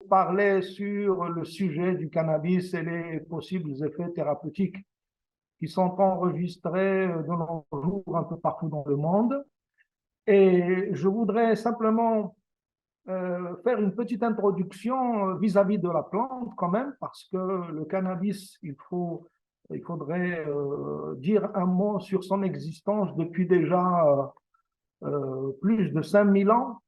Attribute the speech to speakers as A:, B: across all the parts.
A: parler sur le sujet du cannabis et les possibles effets thérapeutiques qui sont enregistrés de nos jours un peu partout dans le monde. Et je voudrais simplement faire une petite introduction vis-à-vis de la plante quand même, parce que le cannabis, il faudrait dire un mot sur son existence depuis déjà plus de 5000 ans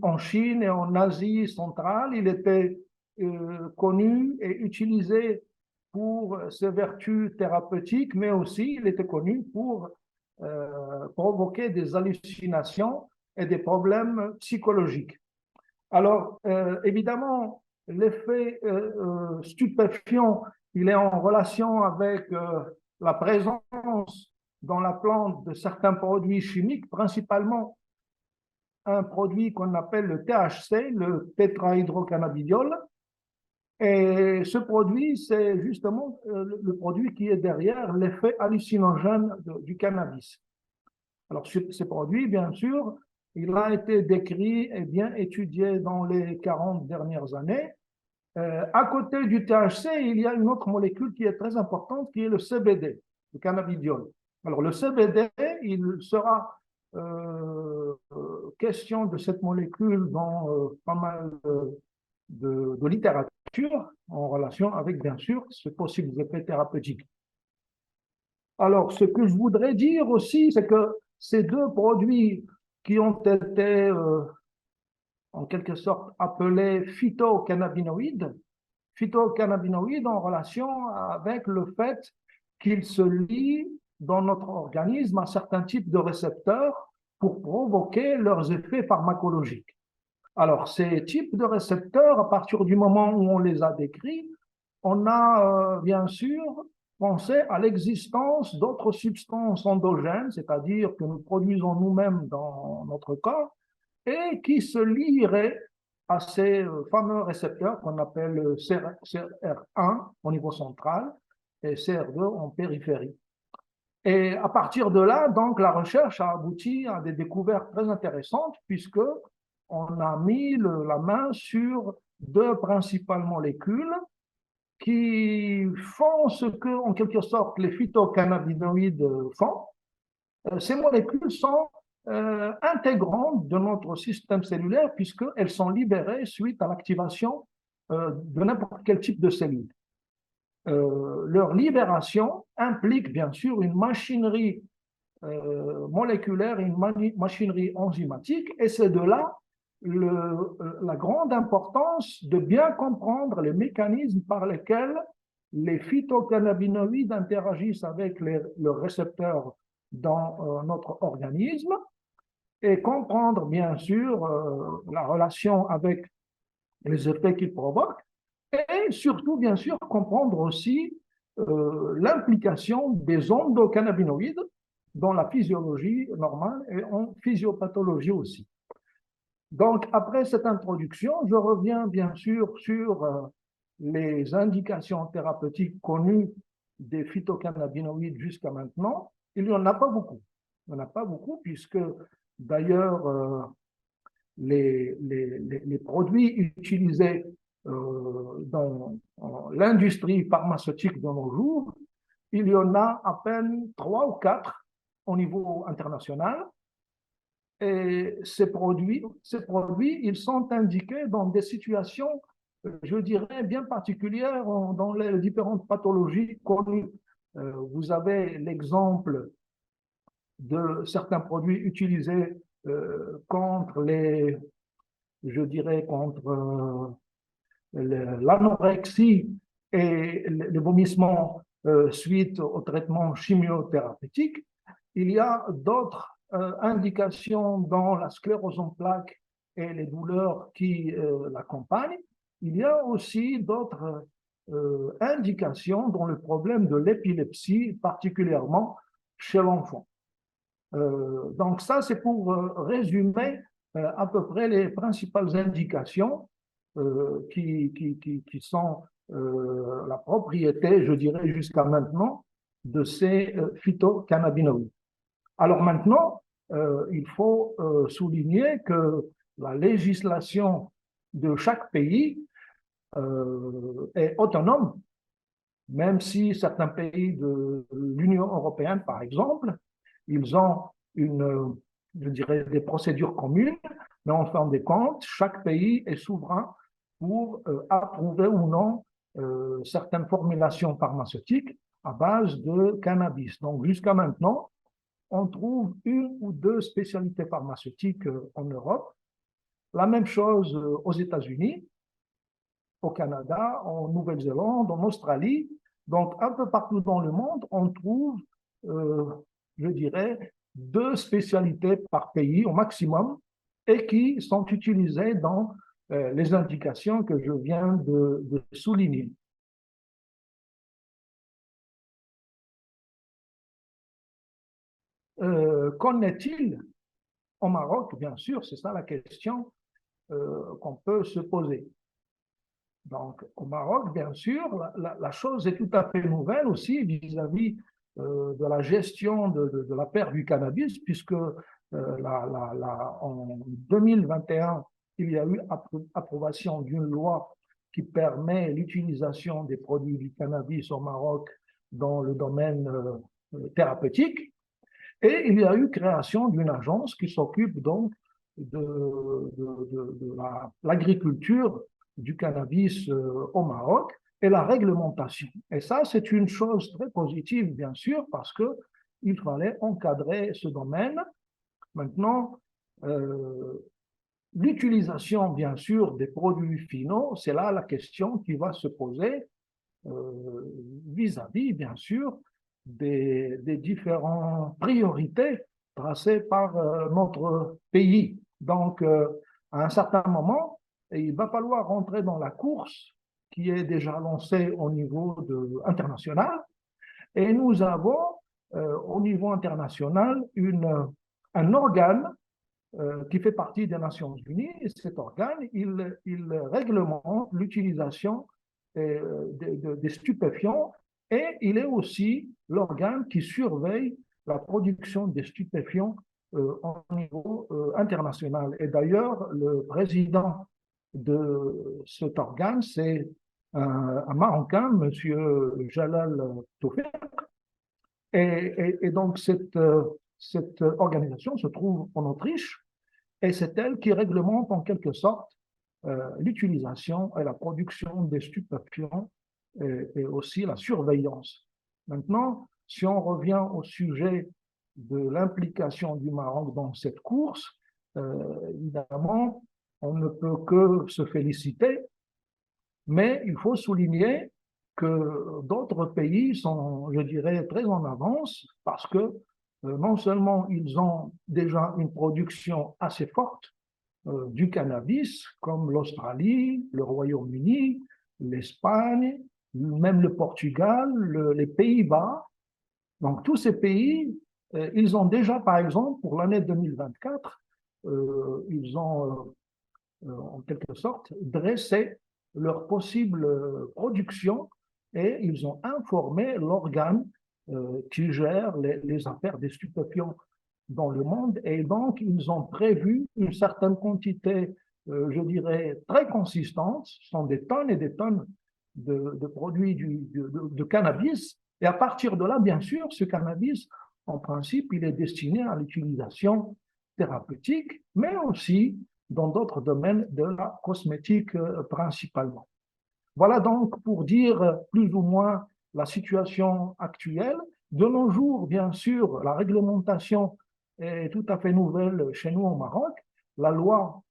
A: en Chine et en Asie centrale. Il était connu et utilisé pour ses vertus thérapeutiques, mais aussi il était connu pour provoquer des hallucinations et des problèmes psychologiques. Alors, évidemment, l'effet stupéfiant, il est en relation avec la présence dans la plante de certains produits chimiques, principalement un produit qu'on appelle le THC, le tétrahydrocannabidiol. Et ce produit, c'est justement le produit qui est derrière l'effet hallucinogène du cannabis. Alors, ce produit, bien sûr, il a été décrit et bien étudié dans les 40 dernières années. À côté du THC, il y a une autre molécule qui est très importante, qui est le CBD, le cannabidiol. Alors, le CBD, il sera question de cette molécule dans pas mal de littérature en relation avec, bien sûr, ce possible effet thérapeutique. Alors, ce que je voudrais dire aussi, c'est que ces deux produits qui ont été en quelque sorte appelés phytocannabinoïdes en relation avec le fait qu'ils se lient dans notre organisme à certains types de récepteurs pour provoquer leurs effets pharmacologiques. Alors, ces types de récepteurs, à partir du moment où on les a décrits, on a bien sûr pensé à l'existence d'autres substances endogènes, c'est-à-dire que nous produisons nous-mêmes dans notre corps, et qui se lieraient à ces fameux récepteurs qu'on appelle CR1 au niveau central et CR2 en périphérie. Et à partir de là, donc, la recherche a abouti à des découvertes très intéressantes puisque on a mis la main sur deux principales molécules qui font ce que, en quelque sorte, les phytocannabinoïdes font. Ces molécules sont intégrantes de notre système cellulaire puisqu'elles sont libérées suite à l'activation de n'importe quel type de cellule. Leur libération implique bien sûr une machinerie moléculaire, une machinerie enzymatique, et c'est de là la grande importance de bien comprendre les mécanismes par lesquels les phytocannabinoïdes interagissent avec le récepteur dans notre organisme et comprendre bien sûr la relation avec les effets qu'ils provoquent et surtout bien sûr comprendre aussi l'implication des endocannabinoïdes dans la physiologie normale et en physiopathologie aussi. Donc, après cette introduction, je reviens bien sûr sur les indications thérapeutiques connues des phytocannabinoïdes jusqu'à maintenant. Il n'y en a pas beaucoup. Il n'y en a pas beaucoup puisque d'ailleurs les produits utilisés dans l'industrie pharmaceutique de nos jours, il y en a à peine 3 ou 4 au niveau international. Et ces produits, ils sont indiqués dans des situations, je dirais, bien particulières dans les différentes pathologies connues. Vous avez l'exemple de certains produits utilisés contre je dirais, contre l'anorexie et les vomissements suite au traitement chimiothérapeutique. Il y a d'autres indications dans la sclérose en plaques et les douleurs qui l'accompagnent. Il y a aussi d'autres indications dans le problème de l'épilepsie, particulièrement chez l'enfant. Donc ça, c'est pour résumer à peu près les principales indications qui sont la propriété, je dirais jusqu'à maintenant, de ces phytocannabinoïdes. Alors maintenant, il faut souligner que la législation de chaque pays est autonome, même si certains pays de l'Union européenne, par exemple, ils ont je dirais, des procédures communes, mais en fin de compte, chaque pays est souverain pour approuver ou non certaines formulations pharmaceutiques à base de cannabis. Donc, jusqu'à maintenant, on trouve une ou deux spécialités pharmaceutiques en Europe. La même chose aux États-Unis, au Canada, en Nouvelle-Zélande, en Australie. Donc, un peu partout dans le monde, on trouve, je dirais, deux spécialités par pays au maximum et qui sont utilisées dans les indications que je viens de souligner. Qu'en est-il au Maroc? Bien sûr, c'est ça la question qu'on peut se poser. Donc, au Maroc, bien sûr, la chose est tout à fait nouvelle aussi vis-à-vis de la gestion de la perte du cannabis, puisque en 2021, il y a eu approbation d'une loi qui permet l'utilisation des produits du cannabis au Maroc dans le domaine thérapeutique. Et il y a eu création d'une agence qui s'occupe donc de l'agriculture du cannabis au Maroc et la réglementation. Et ça, c'est une chose très positive, bien sûr, parce qu'il fallait encadrer ce domaine. Maintenant, l'utilisation, bien sûr, des produits finaux, c'est là la question qui va se poser vis-à-vis, bien sûr, des différentes priorités tracées par notre pays. Donc, à un certain moment, il va falloir rentrer dans la course qui est déjà lancée au niveau international. Et nous avons, au niveau international, un organe qui fait partie des Nations Unies. Et cet organe, il réglemente l'utilisation des stupéfiants et il est aussi l'organe qui surveille la production des stupéfiants au niveau international. Et d'ailleurs, le président de cet organe, c'est un Marocain, M. Jalal Toufek. Et donc, cette organisation se trouve en Autriche et c'est elle qui réglemente en quelque sorte l'utilisation et la production des stupéfiants et aussi la surveillance. Maintenant, si on revient au sujet de l'implication du Maroc dans cette course, évidemment, on ne peut que se féliciter, mais il faut souligner que d'autres pays sont, je dirais, très en avance parce que non seulement ils ont déjà une production assez forte du cannabis, comme l'Australie, le Royaume-Uni, l'Espagne, même le Portugal, les Pays-Bas. Donc tous ces pays, ils ont déjà, par exemple, pour l'année 2024, ils ont en quelque sorte dressé leur possible production et ils ont informé l'organe qui gère les affaires des stupéfiants dans le monde et donc ils ont prévu une certaine quantité, je dirais, très consistante, ce sont des tonnes et des tonnes de produits de cannabis et à partir de là, bien sûr, ce cannabis, en principe, il est destiné à l'utilisation thérapeutique, mais aussi dans d'autres domaines de la cosmétique principalement. Voilà donc pour dire plus ou moins la situation actuelle. De nos jours, bien sûr, la réglementation est tout à fait nouvelle chez nous au Maroc. La loi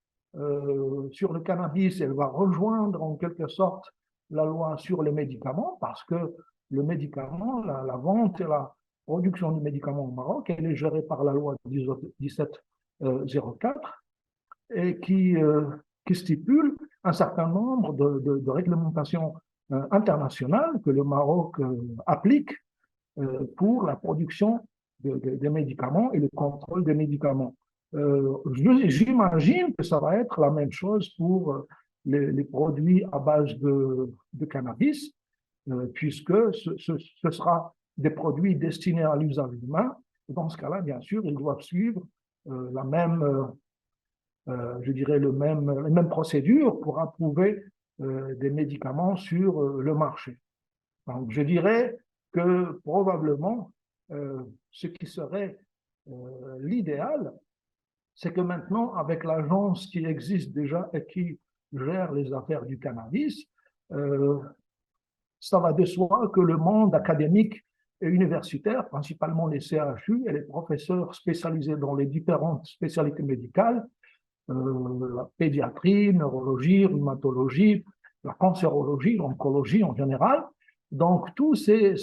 A: sur le cannabis, elle va rejoindre en quelque sorte la loi sur les médicaments parce que le médicament, la vente et la production du médicament au Maroc, elle est gérée par la loi 1704 et qui stipule un certain nombre de réglementations internationales que le Maroc applique pour la production des médicaments et le contrôle des médicaments. J'imagine que ça va être la même chose pour les produits à base de cannabis, puisque ce sera des produits destinés à l'usage humain. Dans ce cas-là, bien sûr, ils doivent suivre la même je dirais, les mêmes procédures pour approuver des médicaments sur le marché. Donc, je dirais que probablement, ce qui serait l'idéal, c'est que maintenant, avec l'agence qui existe déjà et qui gère les affaires du cannabis, ça va de soi que le monde académique et universitaire, principalement les CHU et les professeurs spécialisés dans les différentes spécialités médicales, la pédiatrie, neurologie, rhumatologie, la cancérologie, l'oncologie en général. Donc, tous ces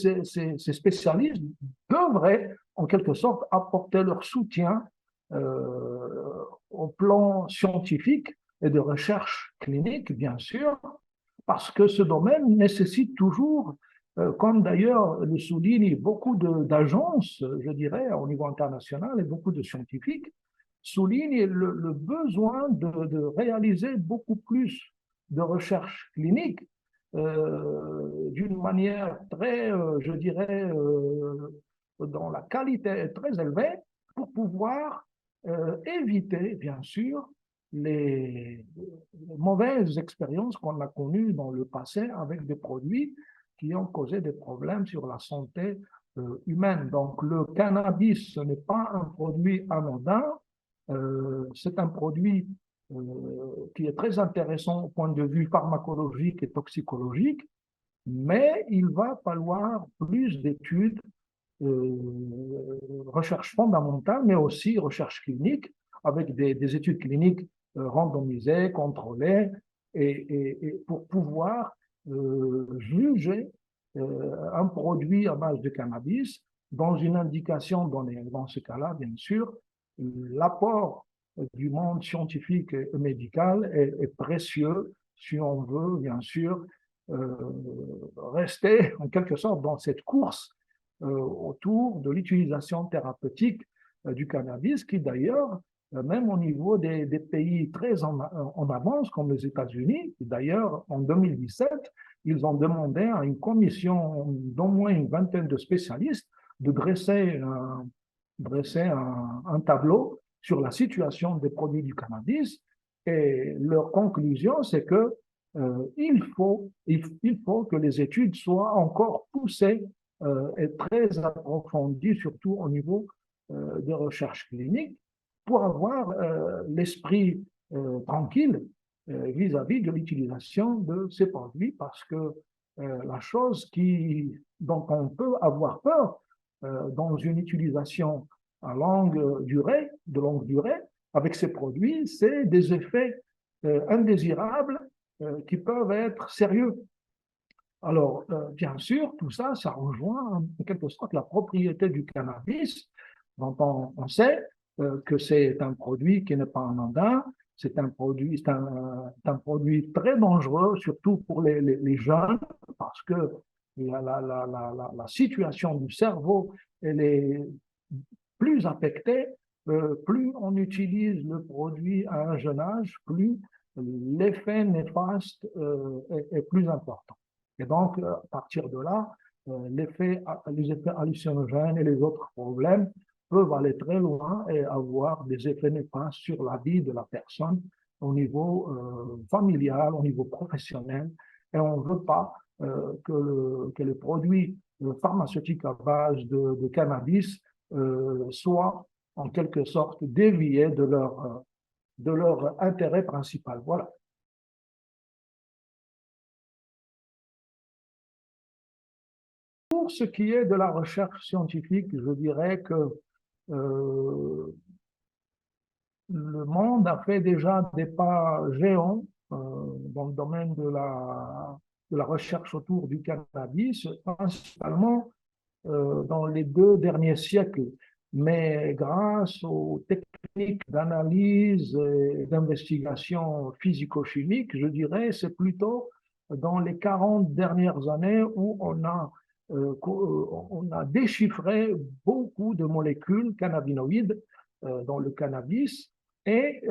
A: spécialistes devraient, en quelque sorte, apporter leur soutien au plan scientifique et de recherche clinique, bien sûr, parce que ce domaine nécessite toujours, comme d'ailleurs le soulignent beaucoup d'agences, je dirais, au niveau international et beaucoup de scientifiques, soulignent le besoin de réaliser beaucoup plus de recherche clinique d'une manière très, je dirais, dont la qualité est très élevée pour pouvoir éviter, bien sûr, les mauvaises expériences qu'on a connues dans le passé avec des produits qui ont causé des problèmes sur la santé humaine. Donc, le cannabis, ce n'est pas un produit anodin, c'est un produit qui est très intéressant au point de vue pharmacologique et toxicologique, mais il va falloir plus d'études, recherche fondamentale, mais aussi recherche clinique, avec des études cliniques randomisées, contrôlées, et pour pouvoir juger un produit à base de cannabis dans une indication donnée. Dans ce cas-là, bien sûr, l'apport du monde scientifique et médical est précieux si on veut, bien sûr, rester en quelque sorte dans cette course autour de l'utilisation thérapeutique du cannabis, qui d'ailleurs, même au niveau des pays très en avance, comme les États-Unis, d'ailleurs, en 2017, ils ont demandé à une commission d'au moins une vingtaine de spécialistes de dresser un tableau sur la situation des produits du cannabis. Et leur conclusion, c'est que il faut que les études soient encore poussées est très approfondie, surtout au niveau de recherche clinique, pour avoir l'esprit tranquille vis-à-vis de l'utilisation de ces produits, parce que la chose dont on peut avoir peur dans une utilisation à de longue durée, avec ces produits, c'est des effets indésirables qui peuvent être sérieux. Alors, bien sûr, tout ça, ça rejoint en quelque sorte la propriété du cannabis, dont on sait que c'est un produit qui n'est pas anodin, c'est un produit très dangereux, surtout pour les jeunes, parce que la situation du cerveau, elle est plus affectée, plus on utilise le produit à un jeune âge, plus l'effet néfaste est plus important. Et donc, à partir de là, les effets hallucinogènes et les autres problèmes peuvent aller très loin et avoir des effets néfastes sur la vie de la personne au niveau familial, au niveau professionnel. Et on ne veut pas que les produits pharmaceutiques à base de cannabis soient en quelque sorte déviés de leur intérêt principal. Voilà. Pour ce qui est de la recherche scientifique, je dirais que le monde a fait déjà des pas géants dans le domaine de la recherche autour du cannabis, principalement dans les 2 derniers siècles. Mais grâce aux techniques d'analyse et d'investigation physico-chimique, je dirais, c'est plutôt dans les 40 dernières années où on a déchiffré beaucoup de molécules cannabinoïdes dans le cannabis et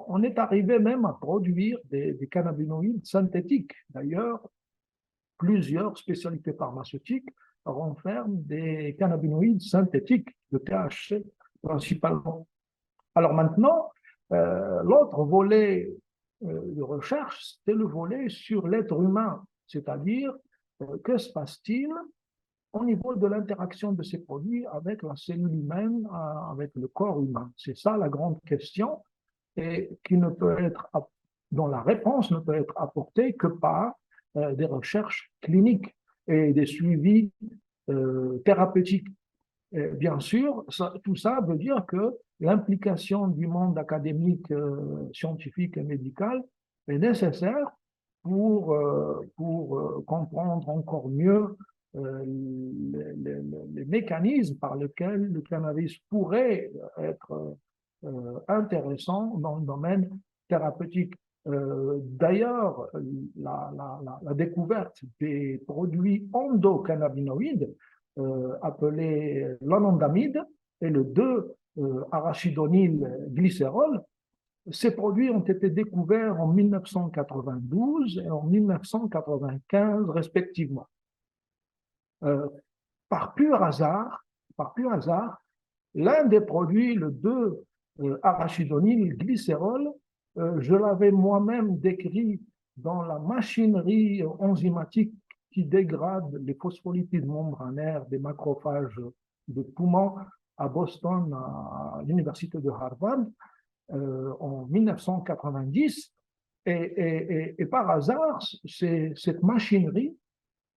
A: on est arrivé même à produire des cannabinoïdes synthétiques. D'ailleurs, plusieurs spécialités pharmaceutiques renferment des cannabinoïdes synthétiques, de THC principalement. Alors maintenant, l'autre volet de recherche, c'est le volet sur l'être humain, c'est-à-dire que se passe-t-il au niveau de l'interaction de ces produits avec la cellule humaine, avec le corps humain. C'est ça la grande question et qui ne peut être, dont la réponse ne peut être apportée que par des recherches cliniques et des suivis thérapeutiques. Et bien sûr, tout ça veut dire que l'implication du monde académique, scientifique et médical est nécessaire pour comprendre encore mieux les mécanismes par lesquels le cannabis pourrait être intéressant dans le domaine thérapeutique. D'ailleurs, la découverte des produits endocannabinoïdes appelés l'anandamide et le 2-arachidonyl-glycérol, ces produits ont été découverts en 1992 et en 1995 respectivement. Euh, par pur hasard, l'un des produits, le 2-arachidonyl-glycérol, je l'avais moi-même décrit dans la machinerie enzymatique qui dégrade les phospholipides membranaires des macrophages de poumons à Boston, à l'université de Harvard, en 1990. Et par hasard, cette machinerie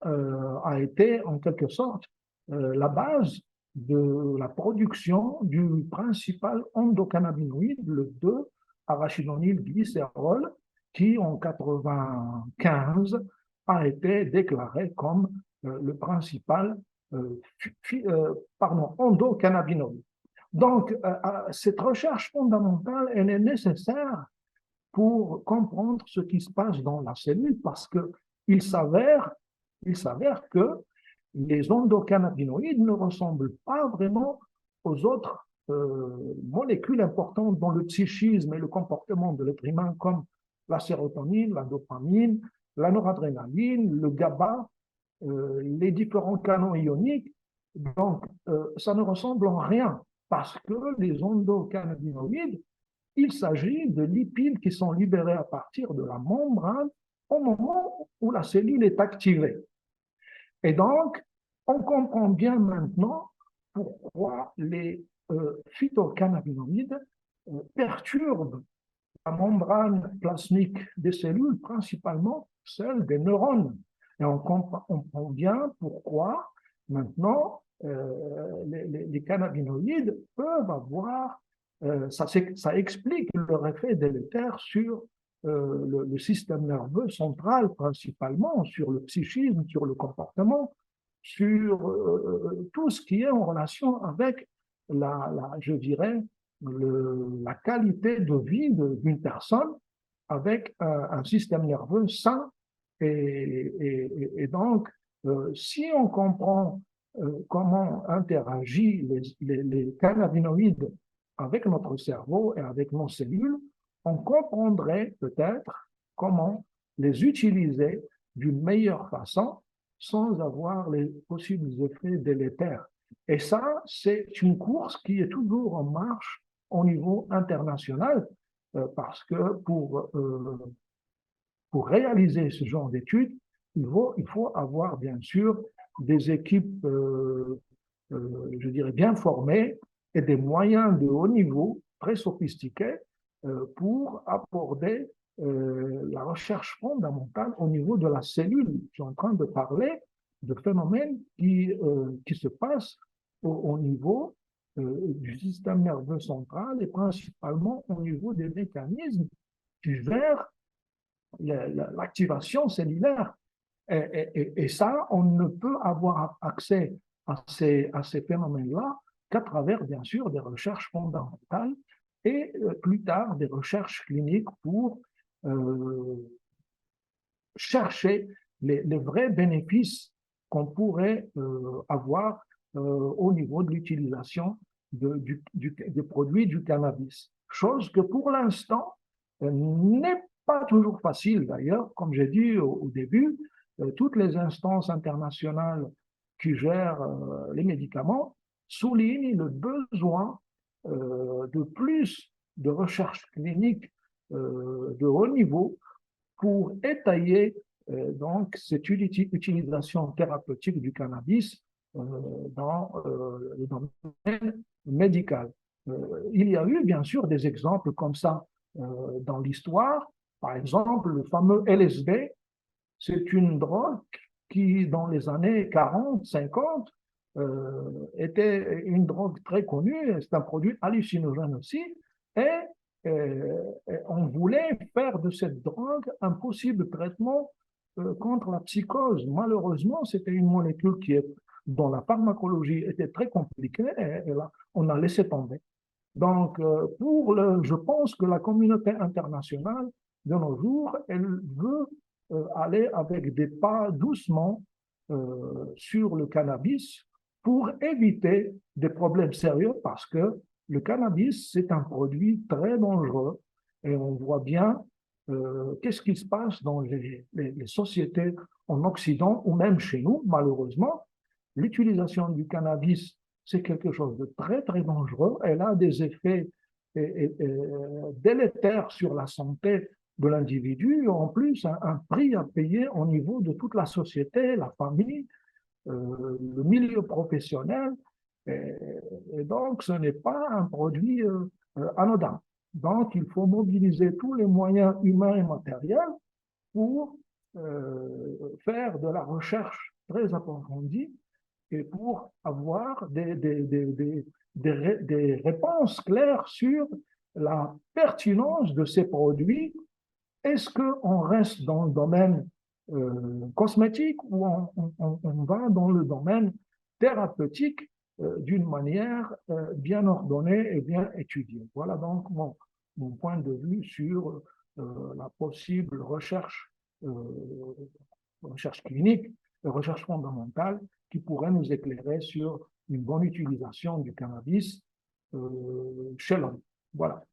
A: a été en quelque sorte la base de la production du principal endocannabinoïde, le 2-arachidonylglycérol, qui en 1995 a été déclaré comme le principal endocannabinoïde. Donc, cette recherche fondamentale, elle est nécessaire pour comprendre ce qui se passe dans la cellule parce qu'il s'avère que les endocannabinoïdes ne ressemblent pas vraiment aux autres molécules importantes dans le psychisme et le comportement de l'être humain, comme la sérotonine, la dopamine, la noradrénaline, le GABA, les différents canaux ioniques. Donc, ça ne ressemble en rien parce que les endocannabinoïdes, il s'agit de lipides qui sont libérés à partir de la membrane au moment où la cellule est activée. Et donc, on comprend bien maintenant pourquoi les phytocannabinoïdes perturbent la membrane plasmique des cellules, principalement celle des neurones. Et on comprend bien pourquoi maintenant les cannabinoïdes peuvent avoir, ça explique leur effet délétère sur le système nerveux central principalement, sur le psychisme, sur le comportement, sur tout ce qui est en relation avec je dirais, la qualité de vie d'une personne avec un système nerveux sain. Et donc, si on comprend comment interagissent les cannabinoïdes avec notre cerveau et avec nos cellules, on comprendrait peut-être comment les utiliser d'une meilleure façon sans avoir les possibles effets délétères. Et ça, c'est une course qui est toujours en marche au niveau international, parce que pour réaliser ce genre d'études, il faut avoir bien sûr des équipes, je dirais, bien formées et des moyens de haut niveau, très sophistiqués, pour aborder la recherche fondamentale au niveau de la cellule. Je suis en train de parler de phénomènes qui se passent au niveau du système nerveux central et principalement au niveau des mécanismes qui gèrent l'activation cellulaire. Et ça, on ne peut avoir accès à ces phénomènes-là qu'à travers, bien sûr, des recherches fondamentales et plus tard des recherches cliniques pour chercher les vrais bénéfices qu'on pourrait avoir au niveau de l'utilisation des produits du cannabis. Chose que pour l'instant n'est pas toujours facile d'ailleurs, comme j'ai dit au début, toutes les instances internationales qui gèrent les médicaments soulignent le besoin de plus de recherche clinique de haut niveau pour étayer donc cette utilisation thérapeutique du cannabis dans le domaine médical. Il y a eu bien sûr des exemples comme ça dans l'histoire. Par exemple, le fameux LSD, c'est une drogue qui, dans les années 40, 50, était une drogue très connue. C'est un produit hallucinogène aussi. Et on voulait faire de cette drogue un possible traitement contre la psychose. Malheureusement, c'était une molécule dont la pharmacologie était très compliquée et là, on a laissé tomber. Donc, je pense que la communauté internationale, de nos jours, elle veut aller avec des pas doucement sur le cannabis pour éviter des problèmes sérieux parce que le cannabis, c'est un produit très dangereux et on voit bien qu'est-ce qui se passe dans les sociétés en Occident ou même chez nous, malheureusement. L'utilisation du cannabis, c'est quelque chose de très, très dangereux. Elle a des effets délétères sur la santé de l'individu, en plus un prix à payer au niveau de toute la société, la famille, le milieu professionnel, et donc ce n'est pas un produit anodin. Donc il faut mobiliser tous les moyens humains et matériels pour faire de la recherche très approfondie et pour avoir des réponses claires sur la pertinence de ces produits. Est-ce qu'on reste dans le domaine cosmétique ou on va dans le domaine thérapeutique d'une manière bien ordonnée et bien étudiée? Voilà donc mon point de vue sur la possible recherche clinique, recherche fondamentale qui pourrait nous éclairer sur une bonne utilisation du cannabis chez l'homme. Voilà.